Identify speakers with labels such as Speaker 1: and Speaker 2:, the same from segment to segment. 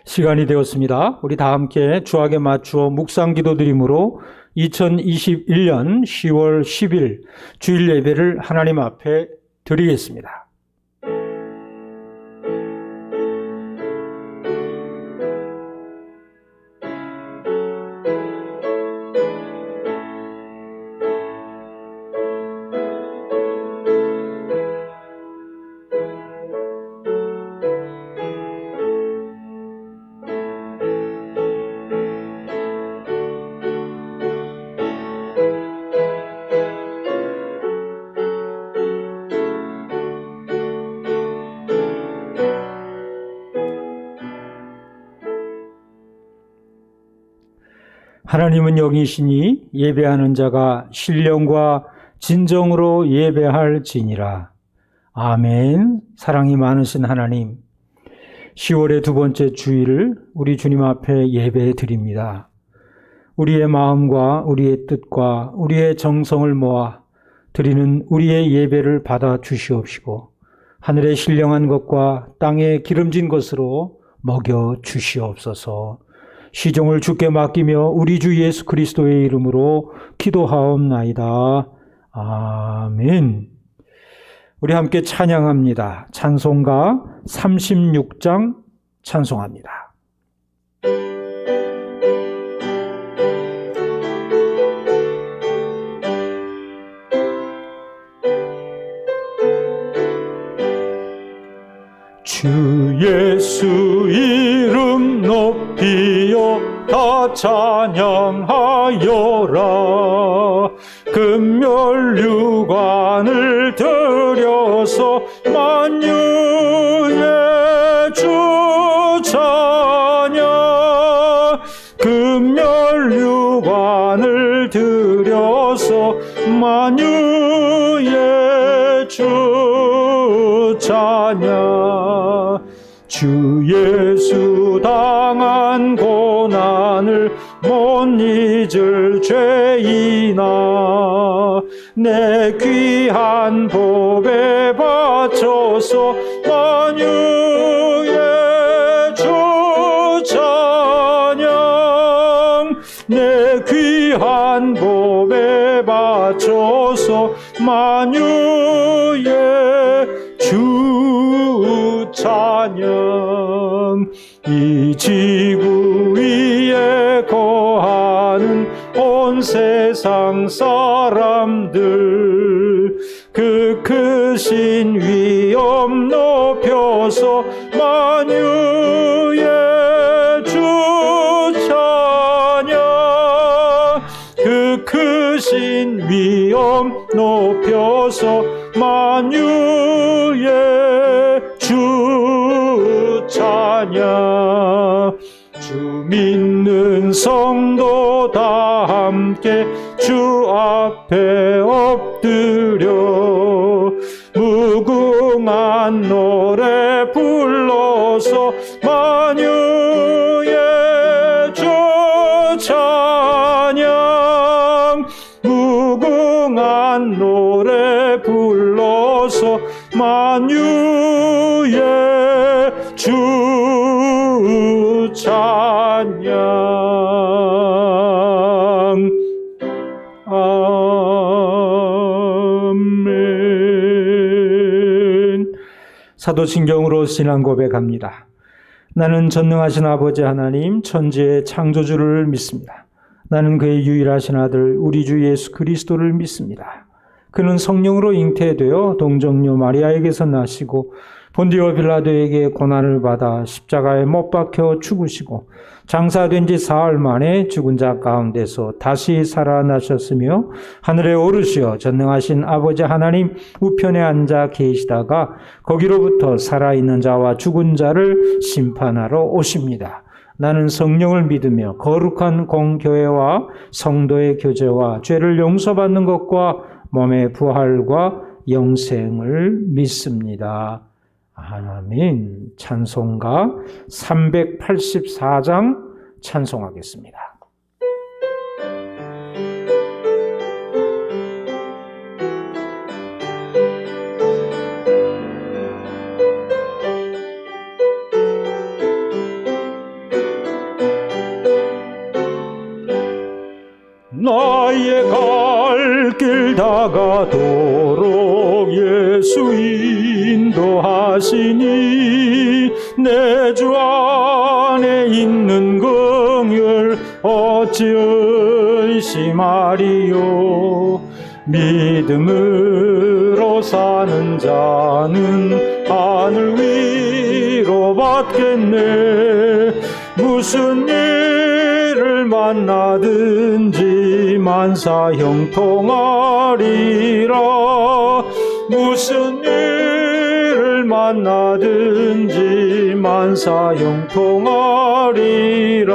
Speaker 1: 시간이 되었습니다. 우리 다 함께 주학에 맞추어 묵상 기도드림으로 2021년 10월 10일 주일 예배를 하나님 앞에 드리겠습니다. 하나님은 영이시니 예배하는 자가 신령과 진정으로 예배할지니라. 아멘. 사랑이 많으신 하나님, 10월의 두 번째 주일을 우리 주님 앞에 예배해 드립니다. 우리의 마음과 우리의 뜻과 우리의 정성을 모아 드리는 우리의 예배를 받아 주시옵시고 하늘의 신령한 것과 땅의 기름진 것으로 먹여 주시옵소서. 시종을 주께 맡기며 우리 주 예수 그리스도의 이름으로 기도하옵나이다. 아멘. 우리 함께 찬양합니다. 찬송가 36장 찬송합니다. 주 예수 이름 높이어 다 찬양하여라. 금멸류관을 들여서 만유의 주 찬양. 금멸류관을 들여서 만유의 주 찬양. 주 예수 당한 고난을 못 잊을 죄인아, 내 귀한 법에 바쳐서 만유의 주 찬양. 내 귀한 법에 바쳐서 만유의 주 찬양. 이 지구 위에 거하는 온 세상 사람들, 그 크신 위엄 높여서 만유의 주 찬양. 그 크신 위엄 높여서 만유의 주 찬양. 주 믿는 성도 다 함께 주 앞에 엎드려 무궁한 노래 불러서 만유의 주 찬양. 무궁한 노래 불러서 만유의 주 찬양. 아멘. 사도신경으로 신앙 고백합니다. 나는 전능하신 아버지 하나님 천지의 창조주를 믿습니다. 나는 그의 유일하신 아들 우리 주 예수 그리스도를 믿습니다. 그는 성령으로 잉태되어 동정녀 마리아에게서 나시고 본디오 빌라도에게 고난을 받아 십자가에 못 박혀 죽으시고 장사된 지 사흘 만에 죽은 자 가운데서 다시 살아나셨으며 하늘에 오르시어 전능하신 아버지 하나님 우편에 앉아 계시다가 거기로부터 살아있는 자와 죽은 자를 심판하러 오십니다. 나는 성령을 믿으며 거룩한 공교회와 성도의 교제와 죄를 용서받는 것과 몸의 부활과 영생을 믿습니다. 아멘. 찬송가 384장 찬송하겠습니다. 나의 갈 길 다가도록 예수 인도하시니 내 주 안에 있는 긍휼 어찌 의심하리요. 믿음으로 사는 자는 하늘 위로 받겠네. 무슨 일을 만나든지 만사 형통하리라. 무슨 일을 만나든지 만사 형통하리라.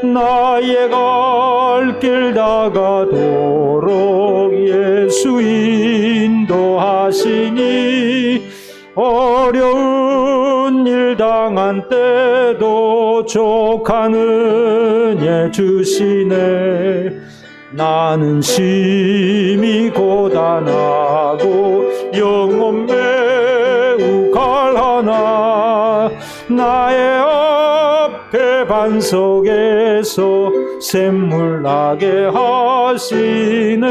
Speaker 1: 나의 갈 길 다가도록 예수 인도하시니 어려운 일 당한 때도 족한 은혜 주시네. 나는 심히 고단하고 영혼 매우 갈하나 나의 앞에 반석에서 샘물 나게 하시네.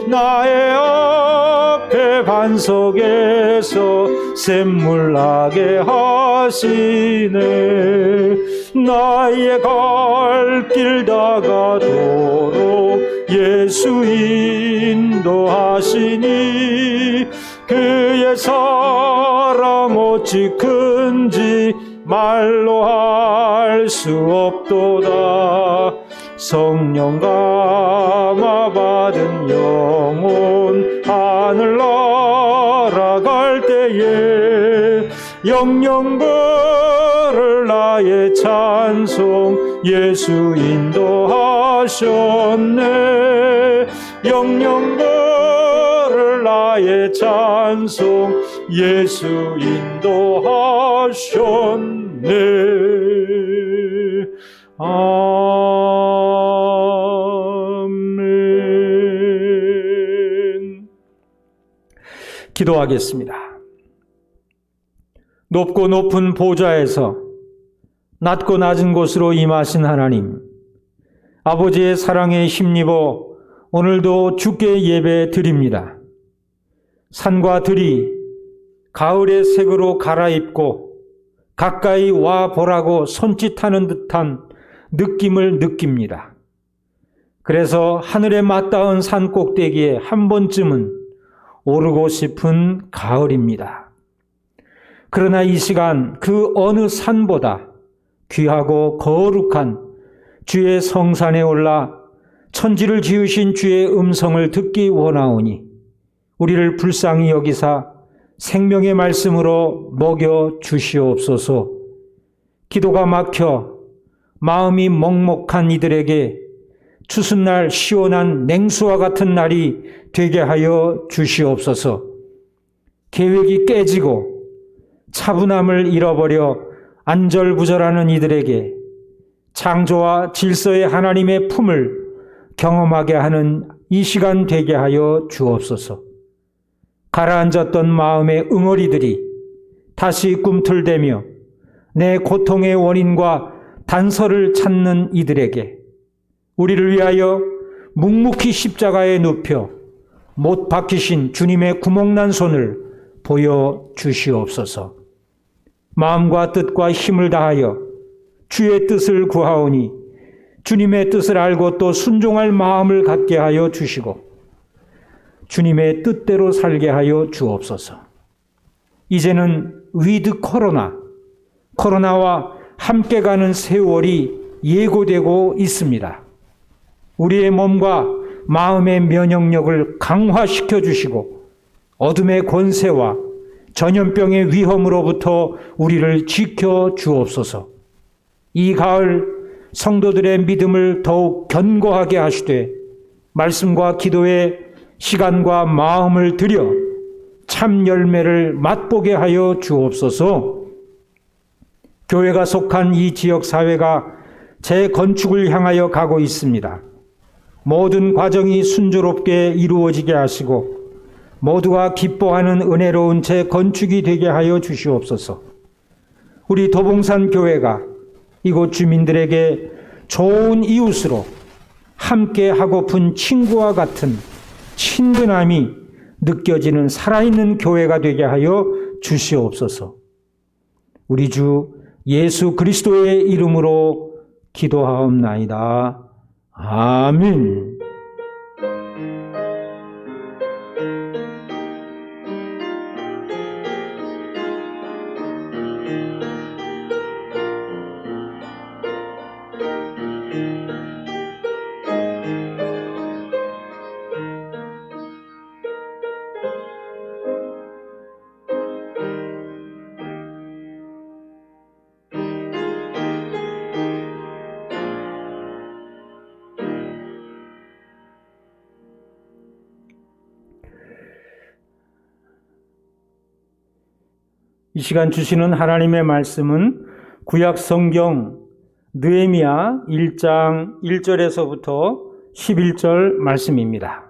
Speaker 1: 나의 앞에 반석에서 샘물 나게 하시네. 나의 갈 길 다가도록 예수 인도하시니 그의 사랑 어찌 큰지 말로 할 수 없도다. 성령 감화 받은 영혼 하늘 날아갈 때에 영영 부를 나의 찬송 예수 인도하셨네. 영영 부를 나의 찬송 예수 인도하셨네. 아멘. 기도하겠습니다. 높고 높은 보좌에서 낮고 낮은 곳으로 임하신 하나님, 아버지의 사랑에 힘입어 오늘도 주께 예배 드립니다. 산과 들이 가을의 색으로 갈아입고 가까이 와 보라고 손짓하는 듯한 느낌을 느낍니다. 그래서 하늘에 맞닿은 산 꼭대기에 한 번쯤은 오르고 싶은 가을입니다. 그러나 이 시간 그 어느 산보다 귀하고 거룩한 주의 성산에 올라 천지를 지으신 주의 음성을 듣기 원하오니 우리를 불쌍히 여기사 생명의 말씀으로 먹여 주시옵소서. 기도가 막혀 마음이 먹먹한 이들에게 추순날 시원한 냉수와 같은 날이 되게 하여 주시옵소서. 계획이 깨지고 차분함을 잃어버려 안절부절하는 이들에게 창조와 질서의 하나님의 품을 경험하게 하는 이 시간 되게 하여 주옵소서. 가라앉았던 마음의 응어리들이 다시 꿈틀대며 내 고통의 원인과 단서를 찾는 이들에게 우리를 위하여 묵묵히 십자가에 눕혀 못 박히신 주님의 구멍난 손을 보여 주시옵소서. 마음과 뜻과 힘을 다하여 주의 뜻을 구하오니 주님의 뜻을 알고 또 순종할 마음을 갖게 하여 주시고 주님의 뜻대로 살게 하여 주옵소서. 이제는 위드 코로나와 함께 가는 세월이 예고되고 있습니다. 우리의 몸과 마음의 면역력을 강화시켜 주시고 어둠의 권세와 전염병의 위험으로부터 우리를 지켜 주옵소서. 이 가을 성도들의 믿음을 더욱 견고하게 하시되 말씀과 기도에 시간과 마음을 들여 참 열매를 맛보게 하여 주옵소서. 교회가 속한 이 지역 사회가 재건축을 향하여 가고 있습니다. 모든 과정이 순조롭게 이루어지게 하시고 모두가 기뻐하는 은혜로운 재건축이 되게 하여 주시옵소서. 우리 도봉산 교회가 이곳 주민들에게 좋은 이웃으로 함께 하고픈 친구와 같은 친근함이 느껴지는 살아있는 교회가 되게 하여 주시옵소서. 우리 주 예수 그리스도의 이름으로 기도하옵나이다. 아멘. 이 시간 주시는 하나님의 말씀은 구약 성경 느헤미야 1장 1절에서부터 11절 말씀입니다.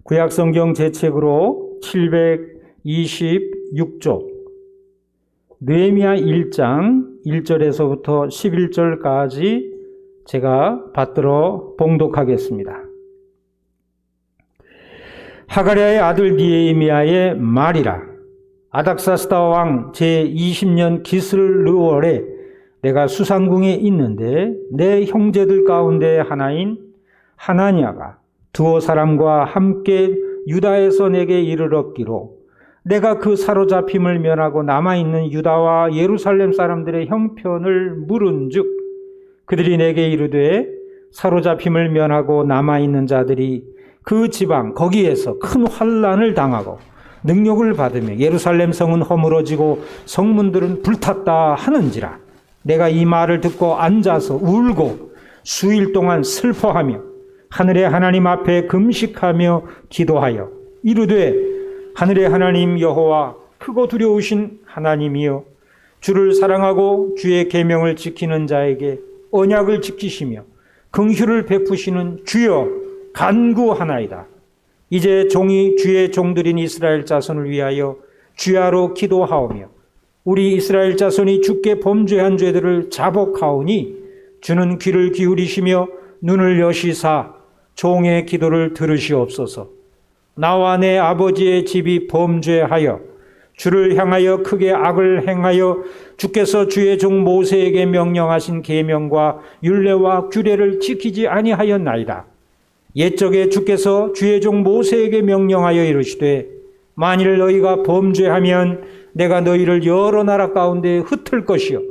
Speaker 1: 구약 성경 제 책으로 726쪽 느헤미야 1장 1절에서부터 11절까지 제가 받들어 봉독하겠습니다. 하가랴의 아들 느헤미야의 말이라. 아닥사스다 왕 제20년 기슬르월에 내가 수상궁에 있는데 내 형제들 가운데 하나인 하나냐가 두어 사람과 함께 유다에서 내게 이르렀기로 내가 그 사로잡힘을 면하고 남아있는 유다와 예루살렘 사람들의 형편을 물은즉 그들이 내게 이르되 사로잡힘을 면하고 남아있는 자들이 그 지방 거기에서 큰 환난을 당하고 능력을 받으며 예루살렘 성은 허물어지고 성문들은 불탔다 하는지라. 내가 이 말을 듣고 앉아서 울고 수일 동안 슬퍼하며 하늘의 하나님 앞에 금식하며 기도하여 이르되 하늘의 하나님 여호와 크고 두려우신 하나님이여 주를 사랑하고 주의 계명을 지키는 자에게 언약을 지키시며 긍휼을 베푸시는 주여 간구하나이다. 이제 종이 주의 종들인 이스라엘 자손을 위하여 주야로 기도하오며 우리 이스라엘 자손이 주께 범죄한 죄들을 자복하오니 주는 귀를 기울이시며 눈을 여시사 종의 기도를 들으시옵소서. 나와 내 아버지의 집이 범죄하여 주를 향하여 크게 악을 행하여 주께서 주의 종 모세에게 명령하신 계명과 율례와 규례를 지키지 아니하였나이다. 옛적에 주께서 주의 종 모세에게 명령하여 이르시되 만일 너희가 범죄하면 내가 너희를 여러 나라 가운데 흩을 것이요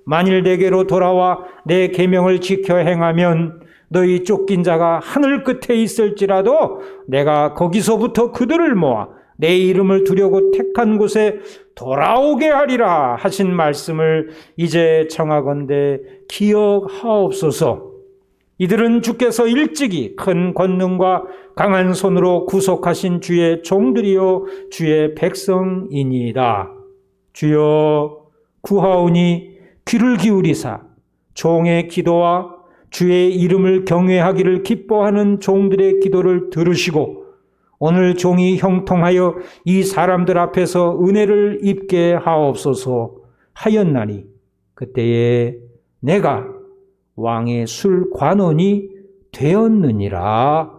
Speaker 1: 만일 내게로 돌아와 내 계명을 지켜 행하면 너희 쫓긴 자가 하늘 끝에 있을지라도 내가 거기서부터 그들을 모아 내 이름을 두려고 택한 곳에 돌아오게 하리라 하신 말씀을 이제 청하건대 기억하옵소서. 이들은 주께서 일찍이 큰 권능과 강한 손으로 구속하신 주의 종들이요 주의 백성이니이다. 주여 구하오니 귀를 기울이사 종의 기도와 주의 이름을 경외하기를 기뻐하는 종들의 기도를 들으시고 오늘 종이 형통하여 이 사람들 앞에서 은혜를 입게 하옵소서 하였나니 그때에 내가 왕의 술 관원이 되었느니라.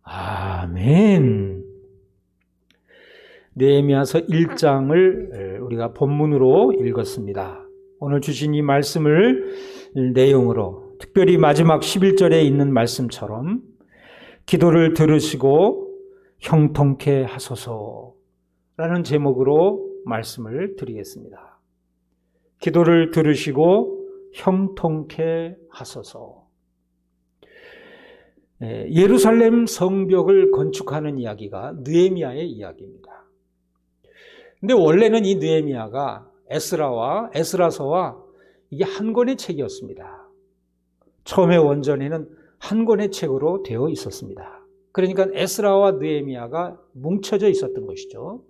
Speaker 1: 아멘. 느헤미야서 1장을 우리가 본문으로 읽었습니다. 오늘 주신 이 말씀을 내용으로 특별히 마지막 11절에 있는 말씀처럼 기도를 들으시고 형통케 하소서라는 제목으로 말씀을 드리겠습니다. 기도를 들으시고 형통케 하소서. 예루살렘 성벽을 건축하는 이야기가 느헤미야의 이야기입니다. 근데 원래는 이 느헤미야가 에스라서와 이게 한 권의 책이었습니다. 처음에 원전에는 한 권의 책으로 되어 있었습니다. 그러니까 에스라와 느헤미야가 뭉쳐져 있었던 것이죠.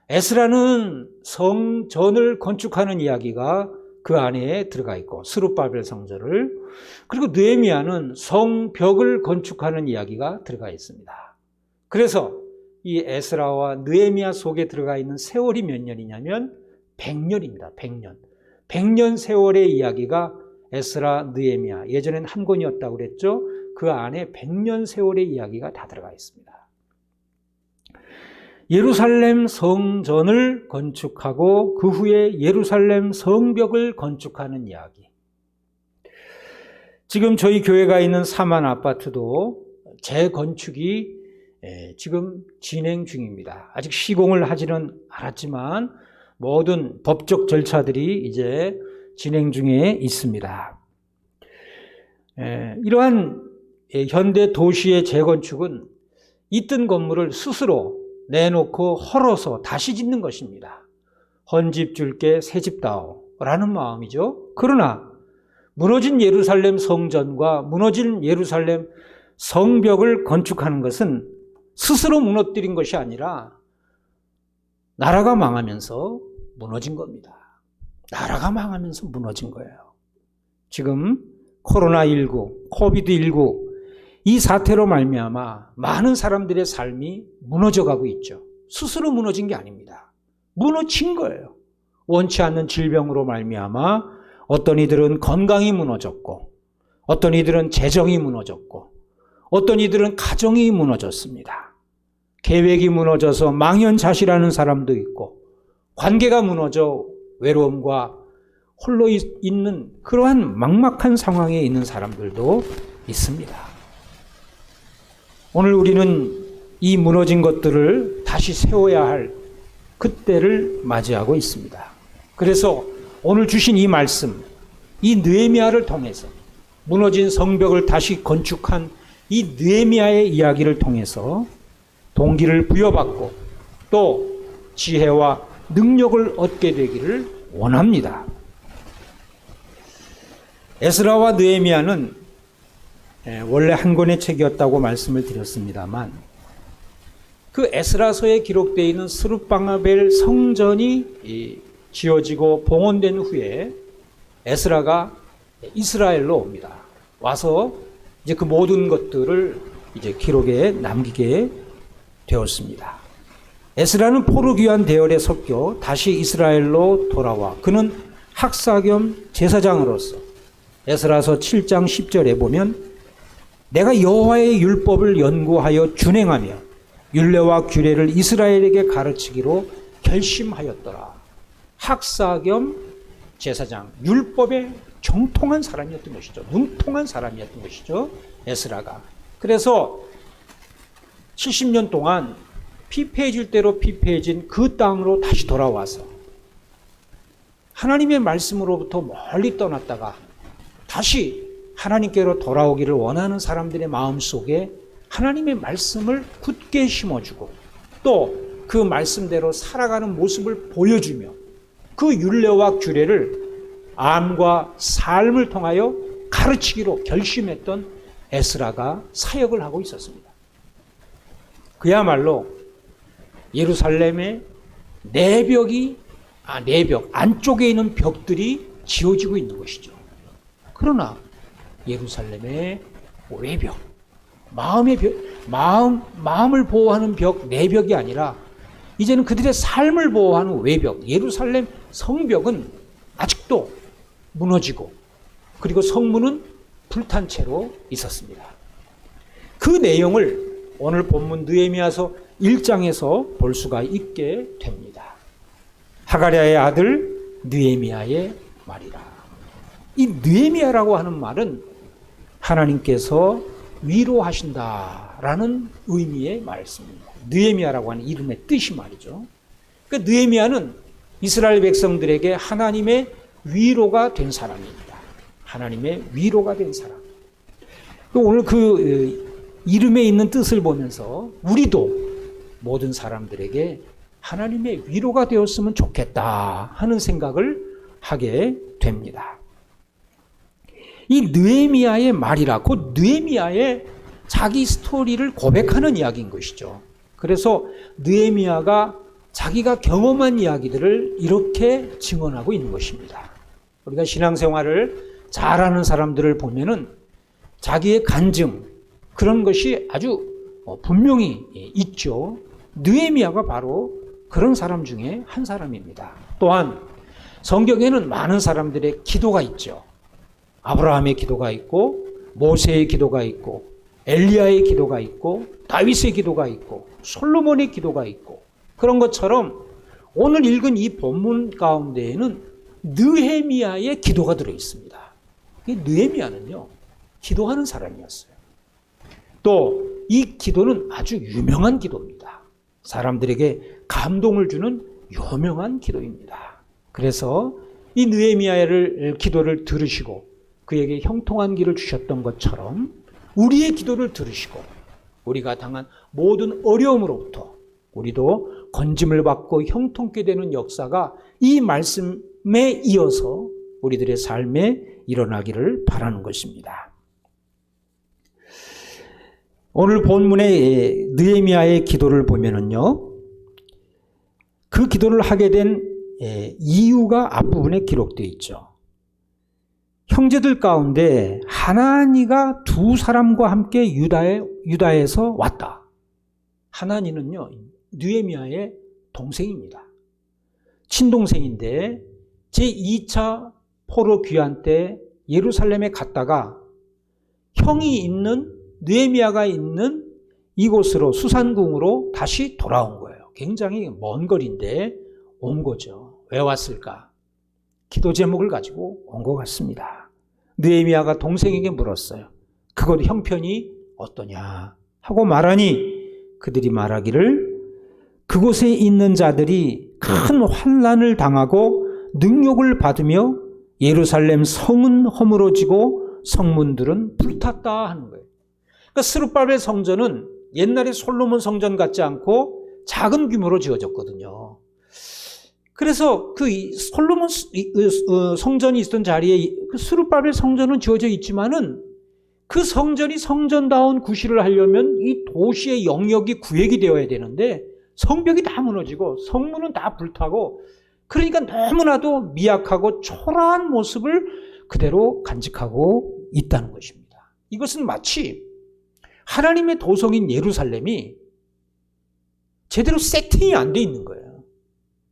Speaker 1: 에스라는 성전을 건축하는 이야기가 그 안에 들어가 있고 스룹바벨 성전을, 그리고 느헤미야는 성벽을 건축하는 이야기가 들어가 있습니다. 그래서 이 에스라와 느헤미야 속에 들어가 있는 세월이 몇 년이냐면 100년입니다. 100년. 100년 세월의 이야기가 에스라, 느헤미야, 예전엔 한 권이었다고 그랬죠. 그 안에 100년 세월의 이야기가 다 들어가 있습니다. 예루살렘 성전을 건축하고 그 후에 예루살렘 성벽을 건축하는 이야기. 지금 저희 교회가 있는 사만 아파트도 재건축이 지금 진행 중입니다. 아직 시공을 하지는 않았지만 모든 법적 절차들이 이제 진행 중에 있습니다. 이러한 현대 도시의 재건축은 있던 건물을 스스로 내놓고 헐어서 다시 짓는 것입니다. 헌집 줄게 새집 다오 라는 마음이죠. 그러나 무너진 예루살렘 성전과 무너진 예루살렘 성벽을 건축하는 것은 스스로 무너뜨린 것이 아니라 나라가 망하면서 무너진 겁니다. 나라가 망하면서 무너진 거예요. 지금 코로나19, 코비드19 이 사태로 말미암아 많은 사람들의 삶이 무너져가고 있죠. 스스로 무너진 게 아닙니다. 무너진 거예요. 원치 않는 질병으로 말미암아 어떤 이들은 건강이 무너졌고 어떤 이들은 재정이 무너졌고 어떤 이들은 가정이 무너졌습니다. 계획이 무너져서 망연자실하는 사람도 있고 관계가 무너져 외로움과 홀로 있는 그러한 막막한 상황에 있는 사람들도 있습니다. 오늘 우리는 이 무너진 것들을 다시 세워야 할 그때를 맞이하고 있습니다. 그래서 오늘 주신 이 말씀, 이 느헤미야를 통해서 무너진 성벽을 다시 건축한 이 느헤미야의 이야기를 통해서 동기를 부여받고 또 지혜와 능력을 얻게 되기를 원합니다. 에스라와 느헤미야는 원래 한 권의 책이었다고 말씀을 드렸습니다만 그 에스라서에 기록되어 있는 스룹바벨 성전이 지어지고 봉헌된 후에 에스라가 이스라엘로 옵니다. 와서 이제 그 모든 것들을 이제 기록에 남기게 되었습니다. 에스라는 포르기안 대열에 섞여 다시 이스라엘로 돌아와 그는 학사 겸 제사장으로서 에스라서 7장 10절에 보면 내가 여호와의 율법을 연구하여 준행하며 율례와 규례를 이스라엘에게 가르치기로 결심하였더라. 학사 겸 제사장, 율법에 정통한 사람이었던 것이죠. 눈통한 사람이었던 것이죠. 에스라가. 그래서 70년 동안 피폐해질 대로 피폐해진 그 땅으로 다시 돌아와서 하나님의 말씀으로부터 멀리 떠났다가 다시 하나님께로 돌아오기를 원하는 사람들의 마음속에 하나님의 말씀을 굳게 심어주고 또 그 말씀대로 살아가는 모습을 보여주며 그 율례와 규례를 암과 삶을 통하여 가르치기로 결심했던 에스라가 사역을 하고 있었습니다. 그야말로 예루살렘의 내벽 안쪽에 있는 벽들이 지어지고 있는 것이죠. 그러나 예루살렘의 외벽, 마음의 벽, 마음을 보호하는 벽, 내벽이 아니라 이제는 그들의 삶을 보호하는 외벽, 예루살렘 성벽은 아직도 무너지고 그리고 성문은 불탄 채로 있었습니다. 그 내용을 오늘 본문 느헤미야서 1장에서 볼 수가 있게 됩니다. 하가랴의 아들 느헤미야의 말이라. 이 느헤미야라고 하는 말은 하나님께서 위로하신다라는 의미의 말씀입니다. 느헤미야라고 하는 이름의 뜻이 말이죠. 그러니까 느헤미야는 이스라엘 백성들에게 하나님의 위로가 된 사람입니다. 하나님의 위로가 된 사람. 오늘 그 이름에 있는 뜻을 보면서 우리도 모든 사람들에게 하나님의 위로가 되었으면 좋겠다 하는 생각을 하게 됩니다. 이 느헤미야의 말이라, 곧 느헤미야의 자기 스토리를 고백하는 이야기인 것이죠. 그래서 느헤미야가 자기가 경험한 이야기들을 이렇게 증언하고 있는 것입니다. 우리가 신앙생활을 잘하는 사람들을 보면은 자기의 간증, 그런 것이 아주 분명히 있죠. 느헤미야가 바로 그런 사람 중에 한 사람입니다. 또한 성경에는 많은 사람들의 기도가 있죠. 아브라함의 기도가 있고 모세의 기도가 있고 엘리야의 기도가 있고 다윗의 기도가 있고 솔로몬의 기도가 있고 그런 것처럼 오늘 읽은 이 본문 가운데에는 느헤미야의 기도가 들어있습니다. 느헤미야는요, 기도하는 사람이었어요. 또 이 기도는 아주 유명한 기도입니다. 사람들에게 감동을 주는 유명한 기도입니다. 그래서 이 느헤미야의 기도를 들으시고 그에게 형통한 길을 주셨던 것처럼 우리의 기도를 들으시고 우리가 당한 모든 어려움으로부터 우리도 건짐을 받고 형통케 되는 역사가 이 말씀에 이어서 우리들의 삶에 일어나기를 바라는 것입니다. 오늘 본문의 느헤미야의 기도를 보면은요, 그 기도를 하게 된 이유가 앞부분에 기록되어 있죠. 형제들 가운데 하나니가 두 사람과 함께 유다에서 왔다. 하나니는요, 느헤미야의 동생입니다. 친동생인데 제2차 포로 귀환 때 예루살렘에 갔다가 형이 있는 느헤미야가 있는 이곳으로 수산궁으로 다시 돌아온 거예요. 굉장히 먼 거리인데 온 거죠. 왜 왔을까? 기도 제목을 가지고 온 것 같습니다. 느헤미야가 동생에게 물었어요. 그곳 형편이 어떠냐 하고 말하니 그들이 말하기를 그곳에 있는 자들이 큰 환난을 당하고 능욕을 받으며 예루살렘 성은 허물어지고 성문들은 불탔다 하는 거예요. 그러니까 스룹바벨 성전은 옛날에 솔로몬 성전 같지 않고 작은 규모로 지어졌거든요. 그래서 그 솔로몬 성전이 있던 자리에 그 스룹바벨 성전은 지어져 있지만은 그 성전이 성전다운 구실을 하려면 이 도시의 영역이 구획이 되어야 되는데 성벽이 다 무너지고 성문은 다 불타고 그러니까 너무나도 미약하고 초라한 모습을 그대로 간직하고 있다는 것입니다. 이것은 마치 하나님의 도성인 예루살렘이 제대로 세팅이 안 돼 있는 거예요.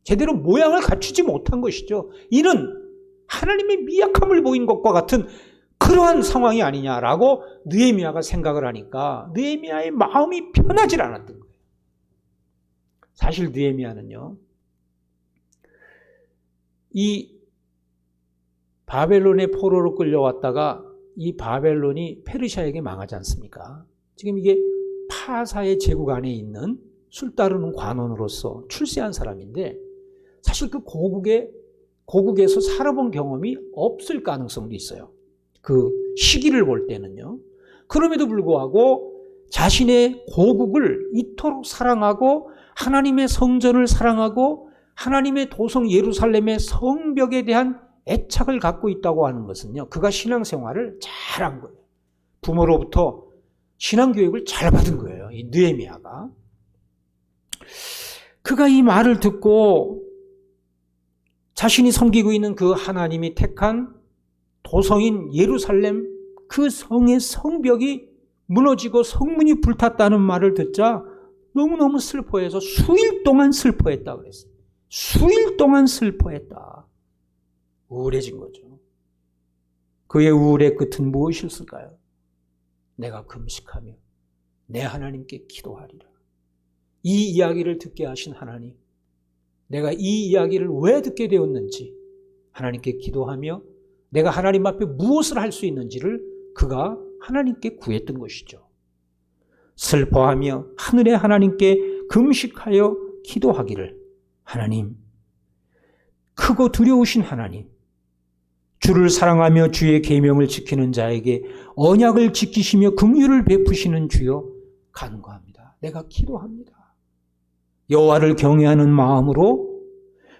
Speaker 1: 제대로 모양을 갖추지 못한 것이죠. 이는 하나님의 미약함을 보인 것과 같은 그러한 상황이 아니냐라고 느헤미야가 생각을 하니까 느헤미야의 마음이 편하질 않았던 거예요. 사실 느헤미야는요, 이 바벨론의 포로로 끌려왔다가 이 바벨론이 페르시아에게 망하지 않습니까? 지금 이게 파사의 제국 안에 있는 술 따르는 관원으로서 출세한 사람인데 사실 그 고국에서 살아본 경험이 없을 가능성도 있어요. 그 시기를 볼 때는요. 그럼에도 불구하고 자신의 고국을 이토록 사랑하고 하나님의 성전을 사랑하고 하나님의 도성 예루살렘의 성벽에 대한 애착을 갖고 있다고 하는 것은요, 그가 신앙생활을 잘한 거예요. 부모로부터 신앙교육을 잘 받은 거예요, 이 느헤미야가. 그가 이 말을 듣고 자신이 섬기고 있는 그 하나님이 택한 도성인 예루살렘 그 성의 성벽이 무너지고 성문이 불탔다는 말을 듣자 너무너무 슬퍼해서 수일 동안 슬퍼했다 그랬어요. 수일 동안 슬퍼했다. 우울해진 거죠. 그의 우울의 끝은 무엇이었을까요? 내가 금식하며 내 하나님께 기도하리라. 이 이야기를 듣게 하신 하나님, 내가 이 이야기를 왜 듣게 되었는지 하나님께 기도하며 내가 하나님 앞에 무엇을 할 수 있는지를 그가 하나님께 구했던 것이죠. 슬퍼하며 하늘의 하나님께 금식하여 기도하기를, 하나님, 크고 두려우신 하나님, 주를 사랑하며 주의 계명을 지키는 자에게 언약을 지키시며 긍휼을 베푸시는 주여 간구합니다. 내가 기도합니다. 여호와를 경외하는 마음으로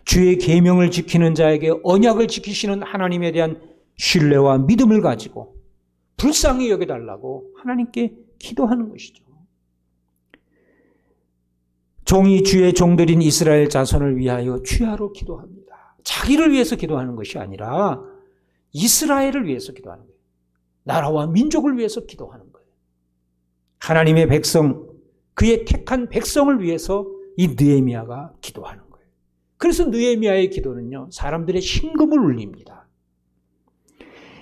Speaker 1: 주의 계명을 지키는 자에게 언약을 지키시는 하나님에 대한 신뢰와 믿음을 가지고 불쌍히 여겨달라고 하나님께 기도하는 것이죠. 종이 주의 종들인 이스라엘 자손을 위하여 주야로 기도합니다. 자기를 위해서 기도하는 것이 아니라 이스라엘을 위해서 기도하는 거예요. 나라와 민족을 위해서 기도하는 거예요. 하나님의 백성, 그의 택한 백성을 위해서 이 느헤미야가 기도하는 거예요. 그래서 느헤미야의 기도는요, 사람들의 심금을 울립니다.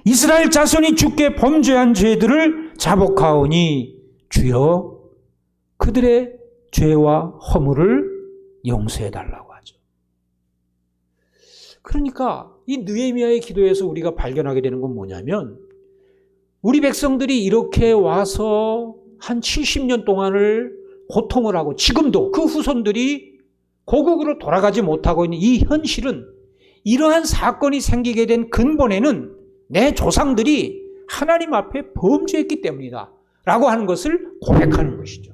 Speaker 1: 이스라엘 자손이 주께 범죄한 죄들을 자복하오니 주여 그들의 죄와 허물을 용서해달라고 하죠. 그러니까 이 느헤미야의 기도에서 우리가 발견하게 되는 건 뭐냐면, 우리 백성들이 이렇게 와서 한 70년 동안을 고통을 하고 지금도 그 후손들이 고국으로 돌아가지 못하고 있는 이 현실은, 이러한 사건이 생기게 된 근본에는 내 조상들이 하나님 앞에 범죄했기 때문이다 라고 하는 것을 고백하는 것이죠.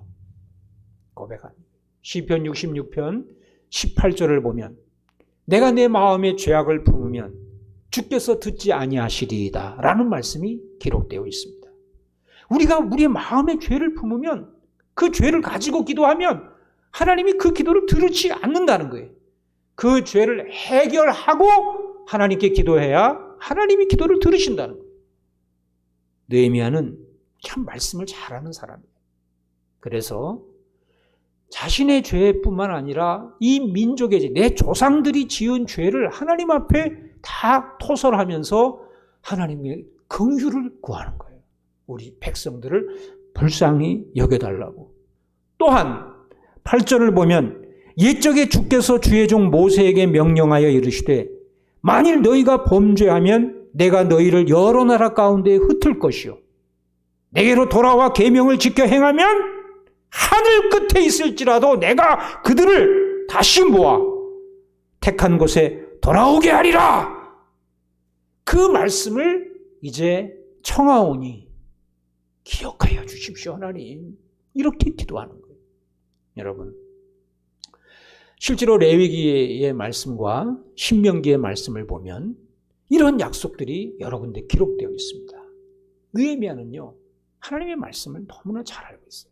Speaker 1: 고백하는. 시편 66편 18절을 보면 내가 내 마음의 죄악을 품으면 주께서 듣지 아니하시리이다 라는 말씀이 기록되어 있습니다. 우리가 우리의 마음의 죄를 품으면, 그 죄를 가지고 기도하면 하나님이 그 기도를 들으지 않는다는 거예요. 그 죄를 해결하고 하나님께 기도해야 하나님이 기도를 들으신다는 거예요. 느헤미야는 참 말씀을 잘하는 사람이에요. 그래서 자신의 죄뿐만 아니라 이 민족의 죄, 내 조상들이 지은 죄를 하나님 앞에 다 토설하면서 하나님의 긍휼을 구하는 거예요. 우리 백성들을 불쌍히 여겨달라고. 또한 8절을 보면 옛적에 주께서 주의 종 모세에게 명령하여 이르시되 만일 너희가 범죄하면 내가 너희를 여러 나라 가운데 흩을 것이요 내게로 돌아와 계명을 지켜 행하면 하늘 끝에 있을지라도 내가 그들을 다시 모아 택한 곳에 돌아오게 하리라. 그 말씀을 이제 청하오니 기억하여 주십시오 하나님. 이렇게 기도하는 거예요. 여러분, 실제로 레위기의 말씀과 신명기의 말씀을 보면 이런 약속들이 여러 군데 기록되어 있습니다. 느헤미야는요, 하나님의 말씀을 너무나 잘 알고 있어요.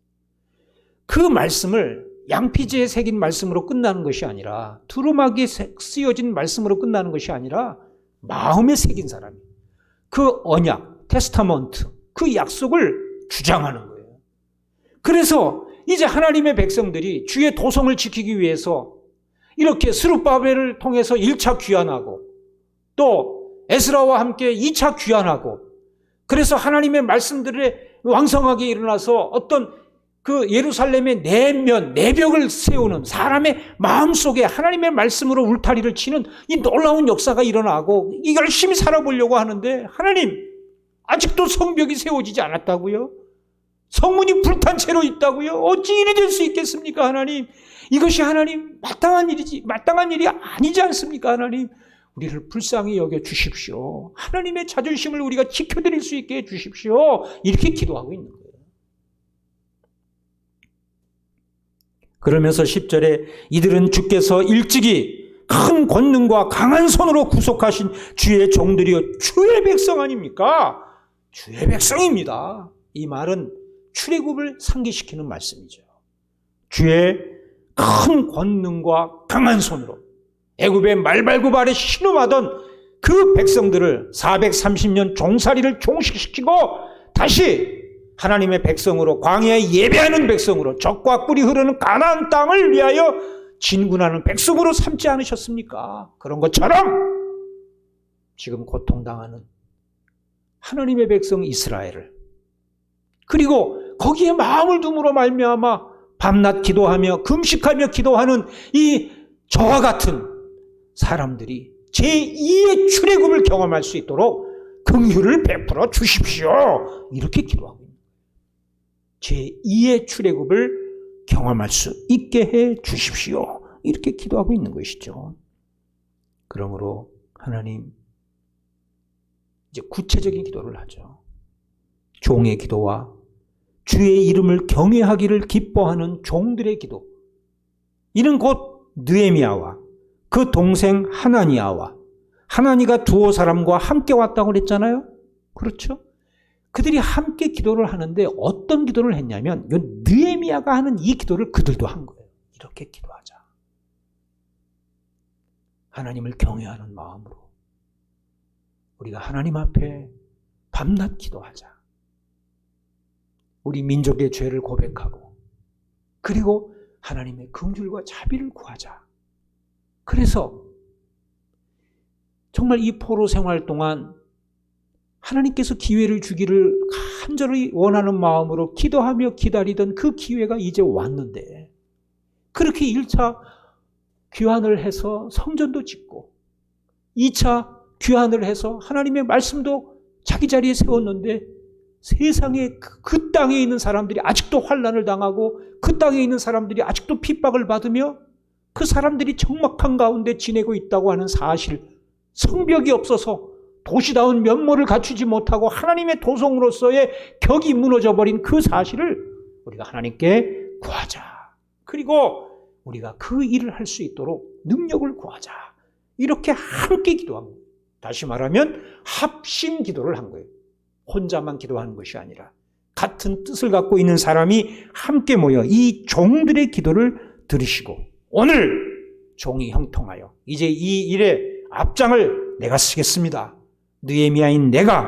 Speaker 1: 그 말씀을 양피지에 새긴 말씀으로 끝나는 것이 아니라, 두루마기에 쓰여진 말씀으로 끝나는 것이 아니라 마음에 새긴 사람이에요. 그 언약, 테스타먼트, 그 약속을 주장하는 거예요. 그래서 이제 하나님의 백성들이 주의 도성을 지키기 위해서 이렇게 스룹바벨을 통해서 1차 귀환하고 또 에스라와 함께 2차 귀환하고, 그래서 하나님의 말씀들에 왕성하게 일어나서 어떤 그 예루살렘의 내벽을 세우는, 사람의 마음속에 하나님의 말씀으로 울타리를 치는 이 놀라운 역사가 일어나고 열심히 살아보려고 하는데, 하나님 아직도 성벽이 세워지지 않았다고요? 성문이 불탄 채로 있다고요? 어찌 일이 될 수 있겠습니까 하나님? 이것이 하나님 마땅한 일이 아니지 않습니까 하나님? 우리를 불쌍히 여겨 주십시오. 하나님의 자존심을 우리가 지켜드릴 수 있게 해 주십시오. 이렇게 기도하고 있는 거예요. 그러면서 10절에 이들은 주께서 일찍이 큰 권능과 강한 손으로 구속하신 주의 종들이요 주의 백성 아닙니까? 주의 백성입니다. 이 말은 출애굽을 상기시키는 말씀이죠. 주의 큰 권능과 강한 손으로 애굽의 말발굽 아래 신음하던 그 백성들을 430년 종살이를 종식시키고 다시 하나님의 백성으로, 광야에 예배하는 백성으로, 젖과 꿀이 흐르는 가나안 땅을 위하여 진군하는 백성으로 삼지 않으셨습니까? 그런 것처럼 지금 고통당하는 하나님의 백성 이스라엘을, 그리고 거기에 마음을 둠으로 말미암아 밤낮 기도하며 금식하며 기도하는 이 저와 같은 사람들이 제2의 출애굽을 경험할 수 있도록 긍휼을 베풀어 주십시오. 이렇게 기도하고 있습니다. 제2의 출애굽을 경험할 수 있게 해 주십시오. 이렇게 기도하고 있는 것이죠. 그러므로 하나님, 이제 구체적인 기도를 하죠. 종의 기도와 주의 이름을 경외하기를 기뻐하는 종들의 기도. 이는 곧 느헤미야와 그 동생 하나니아와, 하나니가 두어 사람과 함께 왔다고 그랬잖아요. 그렇죠? 그들이 함께 기도를 하는데 어떤 기도를 했냐면, 느헤미야가 하는 이 기도를 그들도 한 거예요. 이렇게 기도하자. 하나님을 경외하는 마음으로 우리가 하나님 앞에 밤낮 기도하자. 우리 민족의 죄를 고백하고, 그리고 하나님의 긍휼과 자비를 구하자. 그래서 정말 이 포로 생활 동안 하나님께서 기회를 주기를 간절히 원하는 마음으로 기도하며 기다리던 그 기회가 이제 왔는데 그렇게 1차 귀환을 해서 성전도 짓고 2차 귀환을 해서 하나님의 말씀도 자기 자리에 세웠는데 세상에 그 땅에 있는 사람들이 아직도 환난을 당하고 그 땅에 있는 사람들이 아직도 핍박을 받으며 그 사람들이 적막한 가운데 지내고 있다고 하는 사실, 성벽이 없어서 도시다운 면모를 갖추지 못하고 하나님의 도성으로서의 격이 무너져버린 그 사실을 우리가 하나님께 구하자. 그리고 우리가 그 일을 할 수 있도록 능력을 구하자. 이렇게 함께 기도한 거예요. 다시 말하면 합심 기도를 한 거예요. 혼자만 기도하는 것이 아니라 같은 뜻을 갖고 있는 사람이 함께 모여 이 종들의 기도를 들으시고 오늘 종이 형통하여 이제 이 일에 앞장을 내가 쓰겠습니다. 느헤미야인 내가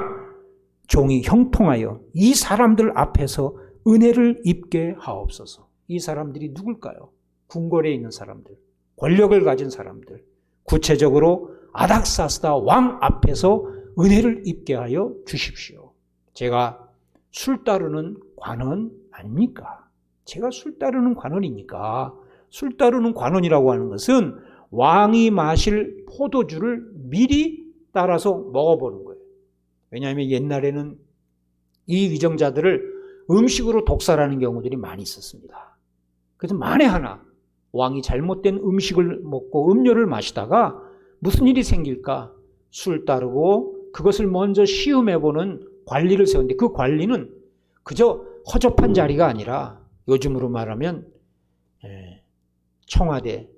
Speaker 1: 종이 형통하여 이 사람들 앞에서 은혜를 입게 하옵소서. 이 사람들이 누굴까요? 궁궐에 있는 사람들, 권력을 가진 사람들, 구체적으로 아닥사스다 왕 앞에서 은혜를 입게 하여 주십시오. 제가 술 따르는 관원 아닙니까? 제가 술 따르는 관원입니까? 술 따르는 관원이라고 하는 것은 왕이 마실 포도주를 미리 따라서 먹어보는 거예요. 왜냐하면 옛날에는 이 위정자들을 음식으로 독살하는 경우들이 많이 있었습니다. 그래서 만에 하나 왕이 잘못된 음식을 먹고 음료를 마시다가 무슨 일이 생길까? 술 따르고 그것을 먼저 시음해보는 관리를 세웠는데 그 관리는 그저 허접한 자리가 아니라 요즘으로 말하면 청와대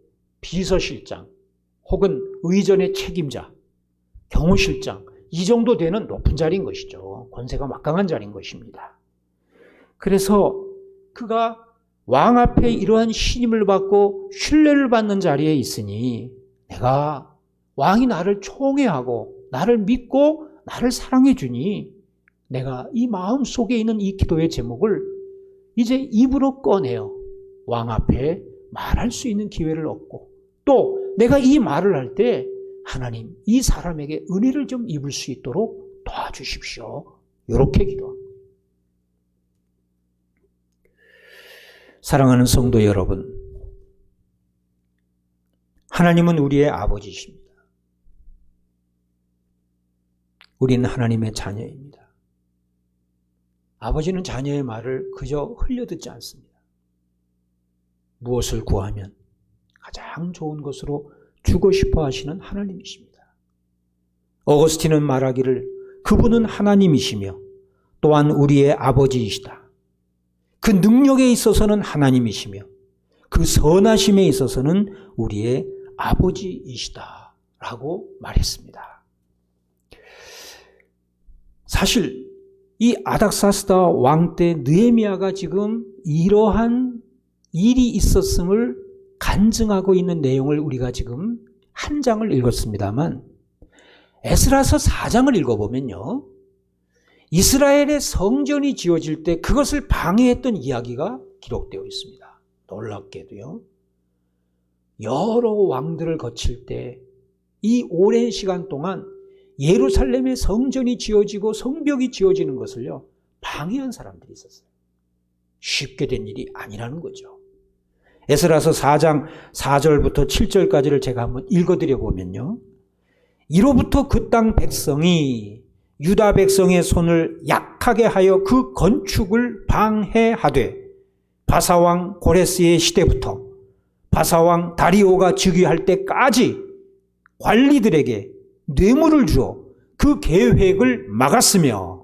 Speaker 1: 비서실장 혹은 의전의 책임자, 경호실장 이 정도 되는 높은 자리인 것이죠. 권세가 막강한 자리인 것입니다. 그래서 그가 왕 앞에 이러한 신임을 받고 신뢰를 받는 자리에 있으니 내가 왕이 나를 총애하고 나를 믿고 나를 사랑해 주니 내가 이 마음 속에 있는 이 기도의 제목을 이제 입으로 꺼내어 왕 앞에 말할 수 있는 기회를 얻고 또 내가 이 말을 할 때 하나님 이 사람에게 은혜를 좀 입을 수 있도록 도와주십시오. 이렇게 기도합니다. 사랑하는 성도 여러분, 하나님은 우리의 아버지십니다. 우리는 하나님의 자녀입니다. 아버지는 자녀의 말을 그저 흘려듣지 않습니다. 무엇을 구하면 가장 좋은 것으로 주고 싶어 하시는 하나님이십니다. 어거스틴은 말하기를 그분은 하나님이시며 또한 우리의 아버지이시다. 그 능력에 있어서는 하나님이시며 그 선하심에 있어서는 우리의 아버지이시다 라고 말했습니다. 사실 이 아닥사스다 왕 때 느헤미야가 지금 이러한 일이 있었음을 간증하고 있는 내용을 우리가 지금 한 장을 읽었습니다만 에스라서 4장을 읽어보면요. 이스라엘의 성전이 지어질 때 그것을 방해했던 이야기가 기록되어 있습니다. 놀랍게도요. 여러 왕들을 거칠 때 이 오랜 시간 동안 예루살렘의 성전이 지어지고 성벽이 지어지는 것을요. 방해한 사람들이 있었어요. 쉽게 된 일이 아니라는 거죠. 에스라서 4장 4절부터 7절까지를 제가 한번 읽어드려 보면요. 이로부터 그 땅 백성이 유다 백성의 손을 약하게 하여 그 건축을 방해하되 바사왕 고레스의 시대부터 바사왕 다리오가 즉위할 때까지 관리들에게 뇌물을 주어 그 계획을 막았으며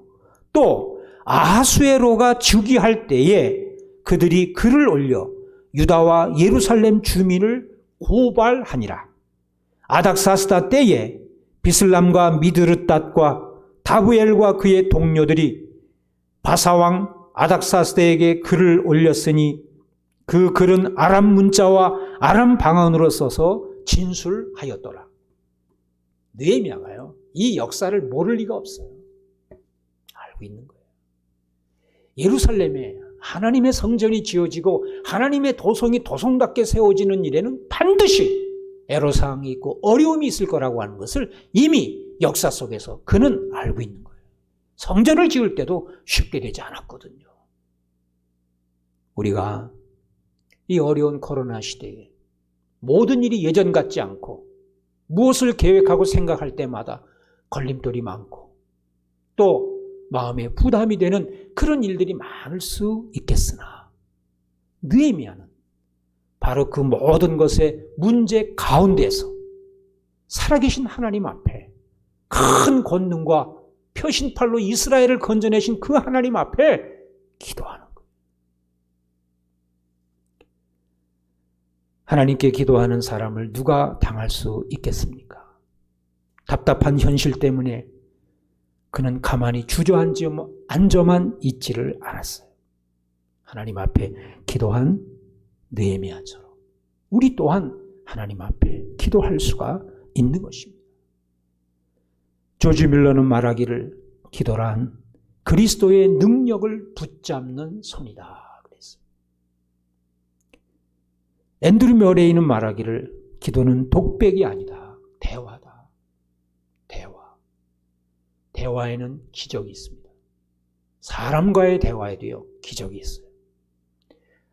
Speaker 1: 또 아하수에로가 즉위할 때에 그들이 글을 올려 유다와 예루살렘 주민을 고발하니라. 아닥사스다 때에 비슬람과 미드르닷과 다부엘과 그의 동료들이 바사왕 아닥사스다에게 글을 올렸으니 그 글은 아람 문자와 아람 방언으로 써서 진술하였더라. 느헤미야가요. 이 역사를 모를 리가 없어요. 알고 있는 거예요. 예루살렘에 하나님의 성전이 지어지고 하나님의 도성이 도성답게 세워지는 일에는 반드시 애로사항이 있고 어려움이 있을 거라고 하는 것을 이미 역사 속에서 그는 알고 있는 거예요.
Speaker 2: 성전을 지을 때도 쉽게 되지 않았거든요. 우리가 이 어려운 코로나 시대에 모든 일이 예전 같지 않고 무엇을 계획하고 생각할 때마다 걸림돌이 많고 또 마음에 부담이 되는 그런 일들이 많을 수 있겠으나 느헤미야는 바로 그 모든 것의 문제 가운데서 살아계신 하나님 앞에 큰 권능과 표신팔로 이스라엘을 건져내신 그 하나님 앞에 기도하는 거예요. 하나님께 기도하는 사람을 누가 당할 수 있겠습니까? 답답한 현실 때문에 그는 가만히 주저앉아만 있지를 않았어요. 하나님 앞에 기도한 느헤미야처럼 우리 또한 하나님 앞에 기도할 수가 있는 것입니다. 조지 밀러는 말하기를 기도란 그리스도의 능력을 붙잡는 손이다 그랬어요. 앤드류 머레이는 말하기를 기도는 독백이 아니다. 대화다. 대화. 대화에는 기적이 있습니다. 사람과의 대화에도요, 기적이 있어요.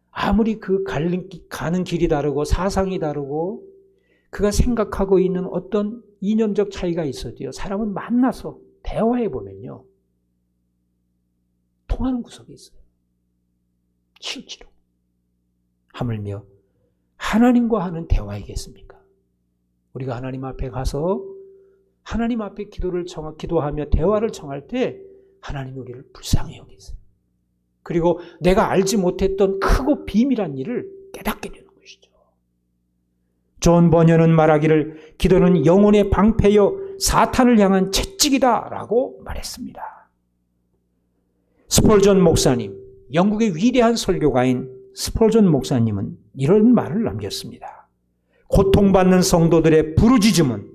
Speaker 2: 아무리 그 가는 길이 다르고 사상이 다르고 그가 생각하고 있는 어떤 이념적 차이가 있어도요, 사람은 만나서 대화해 보면요, 통하는 구석이 있어요. 실제로. 하물며 하나님과 하는 대화이겠습니까? 우리가 하나님 앞에 가서 하나님 앞에 기도하며 대화를 청할 때 하나님이 우리를 불쌍히 여기세요. 그리고 내가 알지 못했던 크고 비밀한 일을 깨닫게 되는 것이죠. 존 버녀는 말하기를 기도는 영혼의 방패여 사탄을 향한 채찍이다 라고 말했습니다. 스펄전 목사님, 영국의 위대한 설교가인 스펄전 목사님은 이런 말을 남겼습니다. 고통받는 성도들의 부르짖음은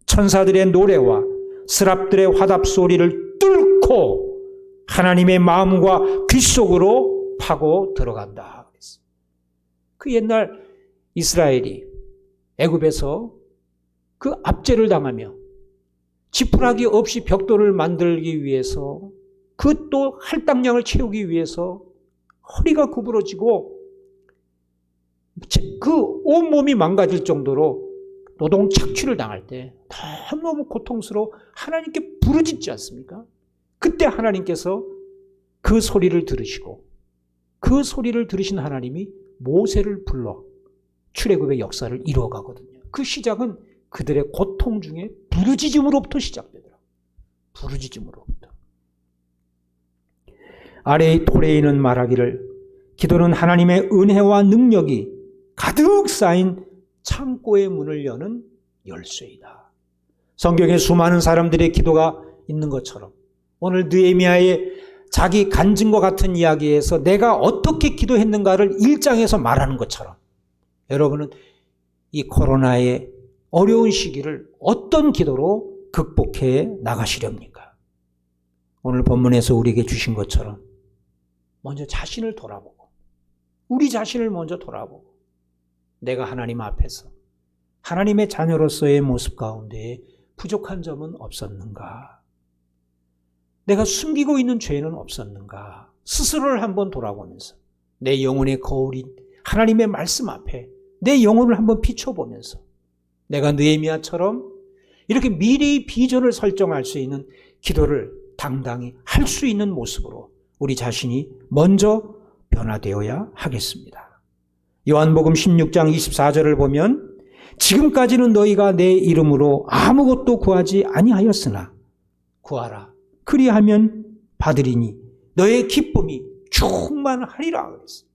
Speaker 2: 천사들의 노래와 스랍들의 화답 소리를 뚫고 하나님의 마음과 귀 속으로 파고 들어간다. 그 옛날 이스라엘이 애굽에서 그 압제를 당하며 지푸라기 없이 벽돌을 만들기 위해서 그 또 할당량을 채우기 위해서 허리가 구부러지고 그 온몸이 망가질 정도로 노동 착취를 당할 때 너무 고통스러워 하나님께 부르짖지 않습니까? 그때 하나님께서 그 소리를 들으시고 그 소리를 들으신 하나님이 모세를 불러 출애굽의 역사를 이루어가거든요. 그 시작은 그들의 고통 중에 부르짖음으로부터 시작되더라고요. 부르짖음으로부터. 아레이 토레이는 말하기를 기도는 하나님의 은혜와 능력이 가득 쌓인 창고의 문을 여는 열쇠이다. 성경에 수많은 사람들의 기도가 있는 것처럼 오늘 느헤미야의 자기 간증과 같은 이야기에서 내가 어떻게 기도했는가를 1장에서 말하는 것처럼 여러분은 이 코로나의 어려운 시기를 어떤 기도로 극복해 나가시렵니까? 오늘 본문에서 우리에게 주신 것처럼 먼저 자신을 돌아보고 우리 자신을 먼저 돌아보고 내가 하나님 앞에서 하나님의 자녀로서의 모습 가운데 부족한 점은 없었는가? 내가 숨기고 있는 죄는 없었는가? 스스로를 한번 돌아보면서 내 영혼의 거울인 하나님의 말씀 앞에 내 영혼을 한번 비춰보면서 내가 느헤미야처럼 이렇게 미래의 비전을 설정할 수 있는 기도를 당당히 할 수 있는 모습으로 우리 자신이 먼저 변화되어야 하겠습니다. 요한복음 16장 24절을 보면 지금까지는 너희가 내 이름으로 아무것도 구하지 아니하였으나 구하라. 그리하면 받으리니 너의 기쁨이 충만하리라 그랬어요.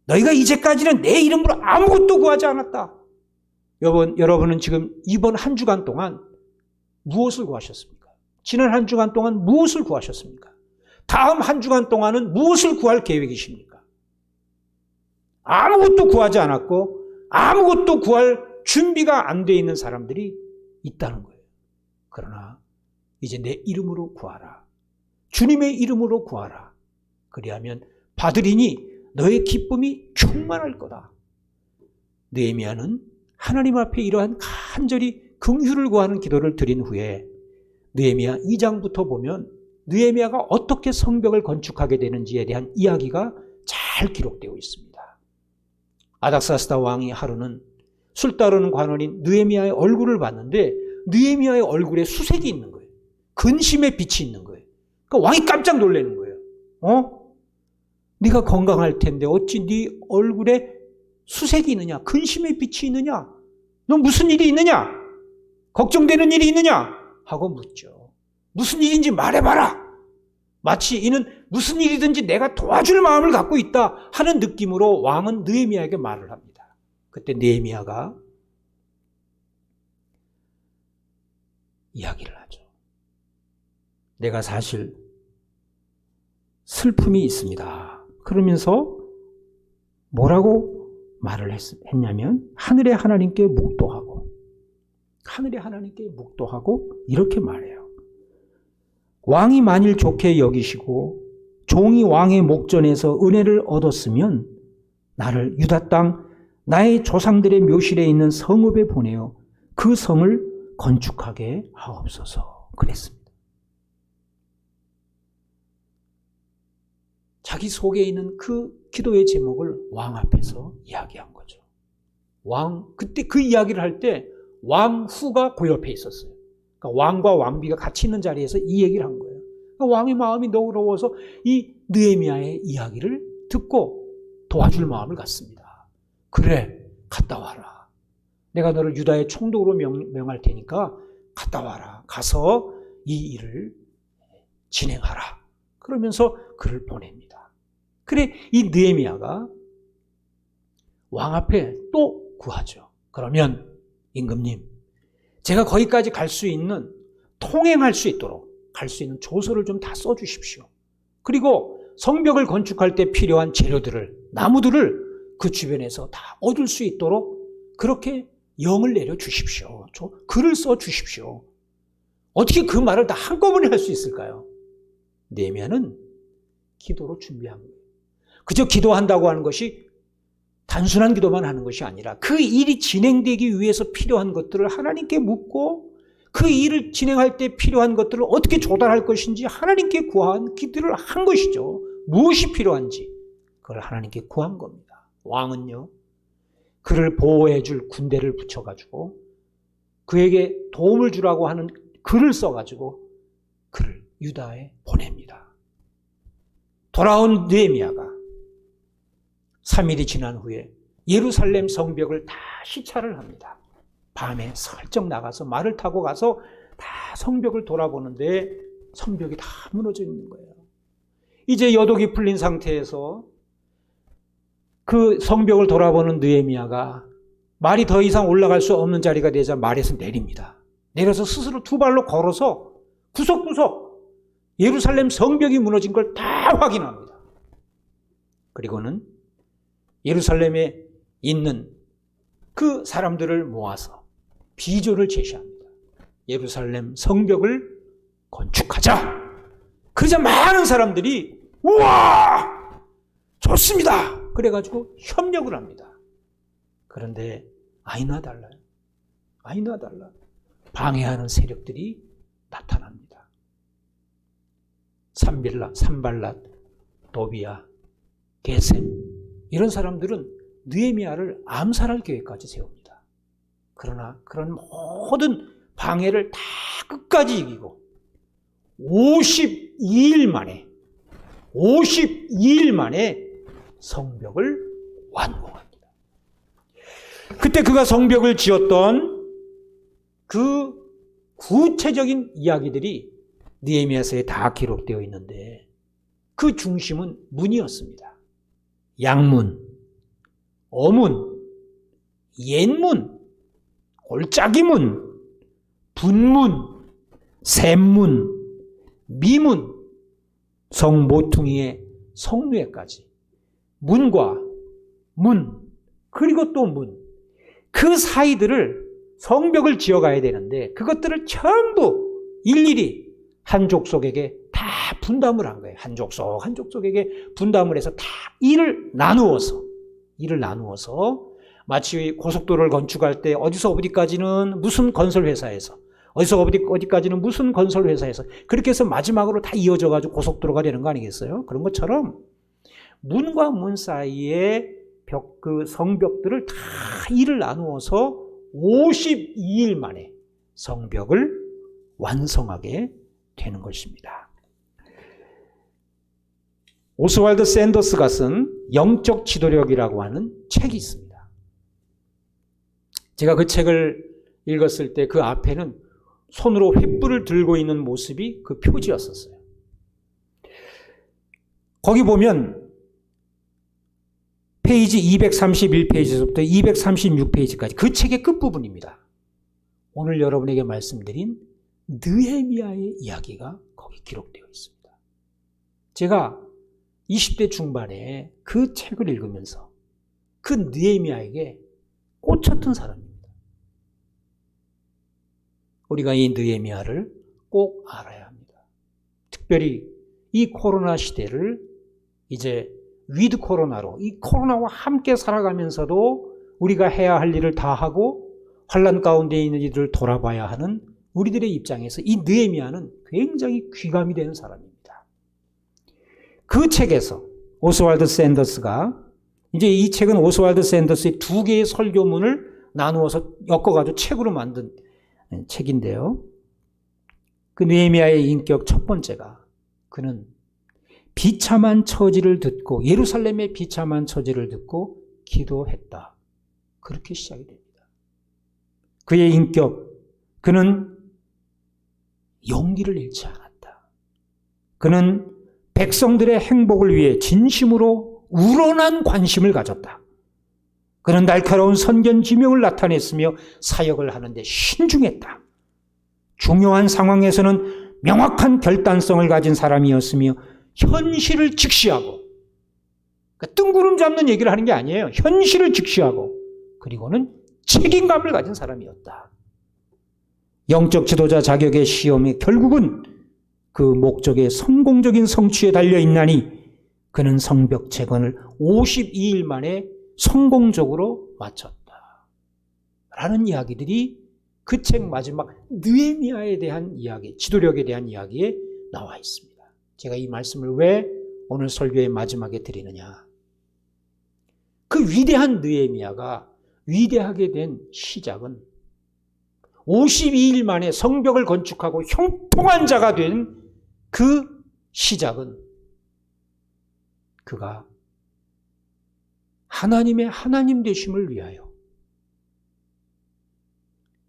Speaker 2: 너희가 이제까지는 내 이름으로 아무것도 구하지 않았다. 여러분은 지금 이번 한 주간 동안 무엇을 구하셨습니까? 지난 한 주간 동안 무엇을 구하셨습니까? 다음 한 주간 동안은 무엇을 구할 계획이십니까? 아무것도 구하지 않았고 아무것도 구할 준비가 안 돼 있는 사람들이 있다는 거예요. 그러나 이제 내 이름으로 구하라. 주님의 이름으로 구하라. 그리하면 받으리니 너의 기쁨이 충만할 거다. 느헤미야는 하나님 앞에 이러한 간절히 긍휼을 구하는 기도를 드린 후에 느헤미야 2장부터 보면 느헤미야가 어떻게 성벽을 건축하게 되는지에 대한 이야기가 잘 기록되어 있습니다. 아닥사스다 왕이 하루는 술 따르는 관원인 느헤미야의 얼굴을 봤는데 느헤미야의 얼굴에 수색이 있는 거예요. 근심의 빛이 있는 거예요. 그러니까 왕이 깜짝 놀라는 거예요. 네가 건강할 텐데 어찌 네 얼굴에 수색이 있느냐? 근심의 빛이 있느냐? 너 무슨 일이 있느냐? 걱정되는 일이 있느냐? 하고 묻죠. 무슨 일인지 말해봐라. 마치 이는 무슨 일이든지 내가 도와줄 마음을 갖고 있다 하는 느낌으로 왕은 느헤미야에게 말을 합니다. 그때 느헤미야가 이야기를 하죠. 내가 사실 슬픔이 있습니다. 그러면서 뭐라고 말을 했냐면 하늘의 하나님께 묵도하고 이렇게 말해요. 왕이 만일 좋게 여기시고 종이 왕의 목전에서 은혜를 얻었으면 나를 유다 땅 나의 조상들의 묘실에 있는 성읍에 보내어 그 성을 건축하게 하옵소서 그랬습니다. 자기 속에 있는 그 기도의 제목을 왕 앞에서 이야기한 거죠. 그때 그 이야기를 할 때 왕후가 그 옆에 있었어요. 그러니까 왕과 왕비가 같이 있는 자리에서 이 얘기를 한 거예요. 그러니까 왕의 마음이 너그러워서 이 느헤미야의 이야기를 듣고 도와줄 마음을 갖습니다. 그래, 갔다 와라. 내가 너를 유다의 총독으로 명할 테니까 갔다 와라. 가서 이 일을 진행하라. 그러면서 그를 보냅니다. 그래, 이 느헤미야가 왕 앞에 또 구하죠. 그러면 임금님, 제가 거기까지 갈 수 있는, 통행할 수 있도록 갈 수 있는 조서를 좀 다 써주십시오. 그리고 성벽을 건축할 때 필요한 재료들을, 나무들을 그 주변에서 다 얻을 수 있도록 그렇게 영을 내려주십시오. 글을 써주십시오. 어떻게 그 말을 다 한꺼번에 할 수 있을까요? 느헤미야는 기도로 준비한 거예요. 그저 기도한다고 하는 것이 단순한 기도만 하는 것이 아니라 그 일이 진행되기 위해서 필요한 것들을 하나님께 묻고 그 일을 진행할 때 필요한 것들을 어떻게 조달할 것인지 하나님께 구한 기도를 한 것이죠. 무엇이 필요한지 그걸 하나님께 구한 겁니다. 왕은요, 그를 보호해 줄 군대를 붙여가지고 그에게 도움을 주라고 하는 글을 써가지고 그를 유다에 보냅니다. 돌아온 느헤미야가 3일이 지난 후에 예루살렘 성벽을 다 시찰을 합니다. 밤에 슬쩍 나가서 말을 타고 가서 다 성벽을 돌아보는데 성벽이 다 무너져 있는 거예요. 이제 여독이 풀린 상태에서 그 성벽을 돌아보는 느헤미야가 말이 더 이상 올라갈 수 없는 자리가 되자 말에서 내립니다. 내려서 스스로 두 발로 걸어서 구석구석 예루살렘 성벽이 무너진 걸 다 확인합니다. 그리고는 예루살렘에 있는 그 사람들을 모아서 비전을 제시합니다. 예루살렘 성벽을 건축하자. 그러자 많은 사람들이 우와! 좋습니다. 그래가지고 협력을 합니다. 그런데 아니나 달라요. 아니나 달라. 방해하는 세력들이 나타납니다. 산발랏, 도비야, 게셈 이런 사람들은 느헤미야를 암살할 계획까지 세웁니다. 그러나 그런 모든 방해를 다 끝까지 이기고 52일 만에 성벽을 완공합니다. 그때 그가 성벽을 지었던 그 구체적인 이야기들이 느헤미야서에 다 기록되어 있는데 그 중심은 문이었습니다. 양문, 어문, 옛문, 골짜기문, 분문, 샘문, 미문, 성 모퉁이의 성루에까지 문과 문, 그리고 또 문, 그 사이들을 성벽을 지어가야 되는데 그것들을 전부 일일이 한 족속에게 다 분담을 한 거예요. 한 족속에게 분담을 해서 다 일을 나누어서 마치 고속도로를 건축할 때 어디서 어디까지는 무슨 건설회사에서 어디서 어디까지는 무슨 건설 회사에서 그렇게 해서 마지막으로 다 이어져가지고 고속도로가 되는 거 아니겠어요? 그런 것처럼 문과 문 사이에 그 성벽들을 다 일을 나누어서 52일 만에 성벽을 완성하게 되는 것입니다. 오스왈드 샌더스가 쓴 영적 지도력이라고 하는 책이 있습니다. 제가 그 책을 읽었을 때 그 앞에는 손으로 횃불을 들고 있는 모습이 그 표지였었어요. 거기 보면 페이지 231페이지에서부터 236페이지까지 그 책의 끝부분입니다. 오늘 여러분에게 말씀드린 느헤미야의 이야기가 거기 기록되어 있습니다. 제가 20대 중반에 그 책을 읽으면서 그 느헤미야에게 꽂혔던 사람입니다. 우리가 이 느헤미야를 꼭 알아야 합니다. 특별히 이 코로나 시대를 이제 위드 코로나로 이 코로나와 함께 살아가면서도 우리가 해야 할 일을 다 하고 환난 가운데 있는 이들을 돌아봐야 하는 우리들의 입장에서 이 느헤미야는 굉장히 귀감이 되는 사람입니다. 그 책에서 오스왈드 샌더스가 이제 이 책은 오스왈드 샌더스의 두 개의 설교문을 나누어서 엮어가지고 책으로 만든 책인데요. 그 느헤미야의 인격 첫 번째가 그는 비참한 처지를 듣고 예루살렘의 비참한 처지를 듣고 기도했다. 그렇게 시작이 됩니다. 그의 인격, 그는 용기를 잃지 않았다. 그는 백성들의 행복을 위해 진심으로 우러난 관심을 가졌다. 그는 날카로운 선견 지명을 나타냈으며 사역을 하는데 신중했다. 중요한 상황에서는 명확한 결단성을 가진 사람이었으며 현실을 직시하고, 그러니까 뜬구름 잡는 얘기를 하는 게 아니에요. 현실을 직시하고 그리고는 책임감을 가진 사람이었다. 영적 지도자 자격의 시험이 결국은 그 목적의 성공적인 성취에 달려있나니 그는 성벽 재건을 52일 만에 성공적으로 마쳤다. 라는 이야기들이 그 책 마지막 느헤미야에 대한 이야기, 지도력에 대한 이야기에 나와 있습니다. 제가 이 말씀을 왜 오늘 설교의 마지막에 드리느냐. 그 위대한 느헤미야가 위대하게 된 시작은 52일 만에 성벽을 건축하고 형통한 자가 된 그 시작은 그가 하나님의 하나님 되심을 위하여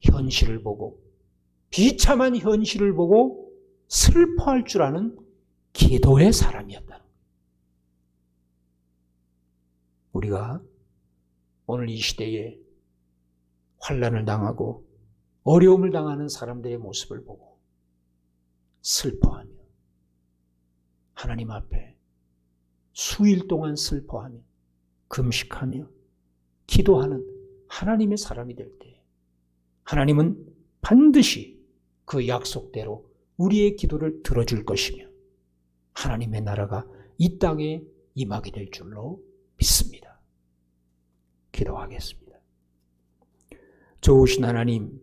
Speaker 2: 현실을 보고 비참한 현실을 보고 슬퍼할 줄 아는 기도의 사람이었다는 거예요. 우리가 오늘 이 시대에 환난을 당하고 어려움을 당하는 사람들의 모습을 보고 슬퍼하며 하나님 앞에 수일 동안 슬퍼하며 금식하며 기도하는 하나님의 사람이 될 때 하나님은 반드시 그 약속대로 우리의 기도를 들어줄 것이며 하나님의 나라가 이 땅에 임하게 될 줄로 믿습니다. 기도하겠습니다. 좋으신 하나님,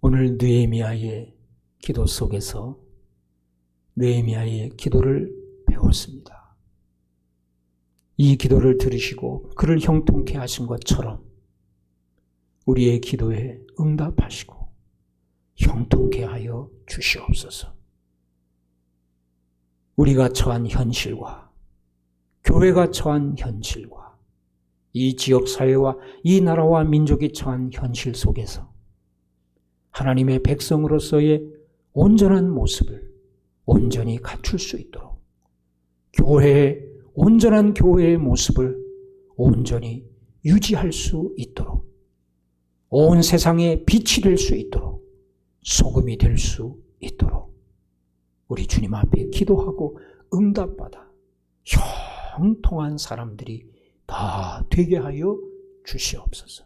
Speaker 2: 오늘 느헤미야의 기도 속에서 느헤미야의 기도를 배웠습니다. 이 기도를 들으시고 그를 형통케 하신 것처럼 우리의 기도에 응답하시고 형통케 하여 주시옵소서. 우리가 처한 현실과 교회가 처한 현실과 이 지역사회와 이 나라와 민족이 처한 현실 속에서 하나님의 백성으로서의 온전한 모습을 온전히 갖출 수 있도록 온전한 교회의 모습을 온전히 유지할 수 있도록 온 세상에 빛이 될 수 있도록 소금이 될 수 있도록 우리 주님 앞에 기도하고 응답받아 형통한 사람들이 다 되게 하여 주시옵소서.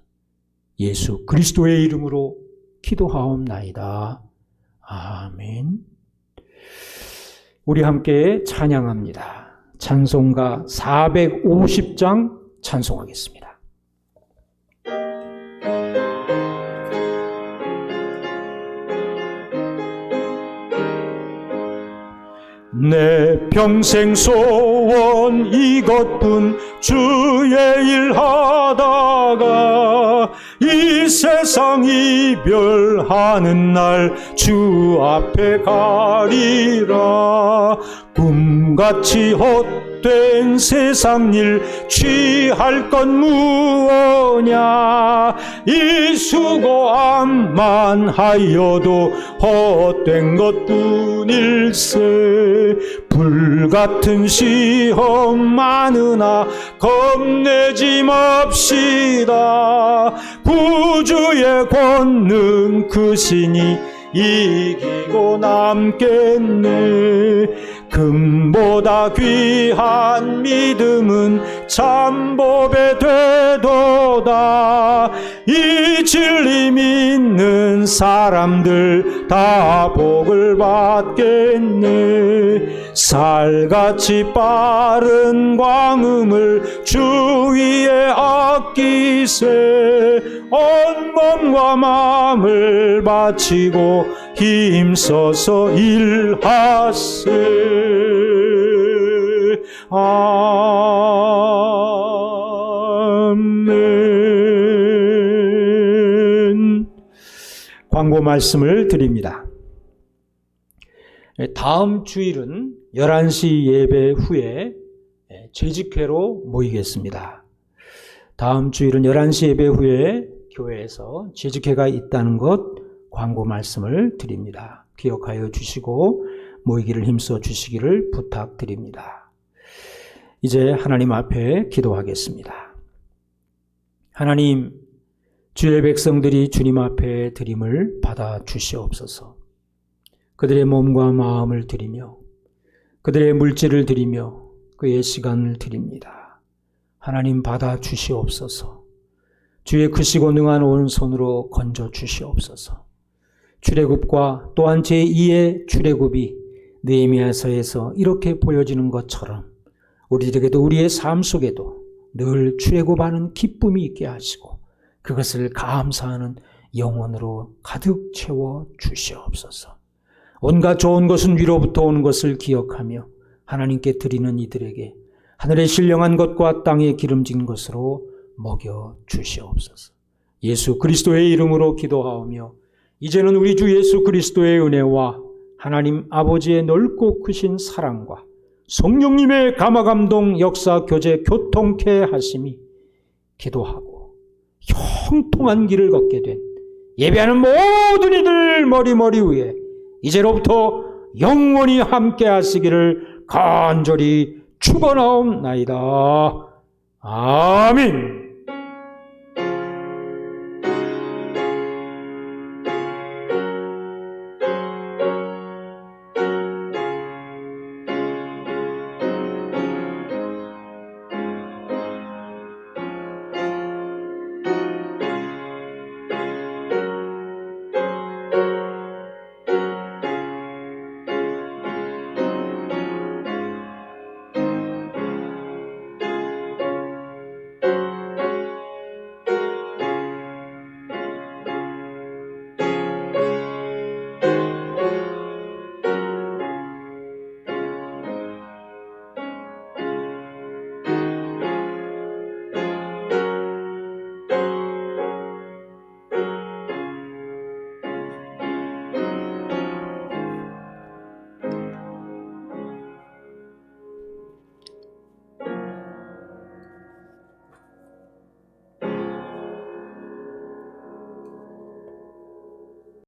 Speaker 2: 예수 그리스도의 이름으로 기도하옵나이다. 아멘. 우리 함께 찬양합니다. 찬송가 450장 찬송하겠습니다.
Speaker 1: 내 평생 소원 이것뿐 주의 일 하다가 이 세상 이별하는 날 주 앞에 가리라. 꿈같이 헛된 세상 일 취할 건 무엇냐. 이 수고함만 하여도 헛된 것뿐일세. 불같은 시험 많으나 겁내지 맙시다. 구주의 권능 크시니 이기고 남겠네. 금보다 귀한 믿음은 참법에 되도다. 이 진리 믿는 사람들 다 복을 받겠네. 살같이 빠른 광음을 주위에 아끼세. 온 몸과 마음을 바치고 힘써서 일하세. 아멘. 광고 말씀을 드립니다. 다음 주일은 11시 예배 후에 재직회로 모이겠습니다. 다음 주일은 11시 예배 후에 교회에서 재직회가 있다는 것 광고 말씀을 드립니다. 기억하여 주시고 모이기를 힘써 주시기를 부탁드립니다. 이제 하나님 앞에 기도하겠습니다. 하나님, 주의 백성들이 주님 앞에 드림을 받아 주시옵소서. 그들의 몸과 마음을 드리며 그들의 물질을 드리며 그의 시간을 드립니다. 하나님 받아 주시옵소서. 주의 크시고 능한 오른손으로 건져 주시옵소서. 출애굽과 또한 제2의 출애굽이 느헤미야서에서 이렇게 보여지는 것처럼 우리들에게도 우리의 삶 속에도 늘 출애굽하는 기쁨이 있게 하시고 그것을 감사하는 영혼으로 가득 채워 주시옵소서. 온갖 좋은 것은 위로부터 오는 것을 기억하며 하나님께 드리는 이들에게 하늘의 신령한 것과 땅에 기름진 것으로 먹여 주시옵소서. 예수 그리스도의 이름으로 기도하오며 이제는 우리 주 예수 그리스도의 은혜와 하나님 아버지의 넓고 크신 사랑과 성령님의 감화감동 역사 교제 교통케 하심이 기도하고 형통한 길을 걷게 된 예배하는 모든 이들 머리 위에 이제로부터 영원히 함께 하시기를 간절히 축원하옵나이다. 아멘.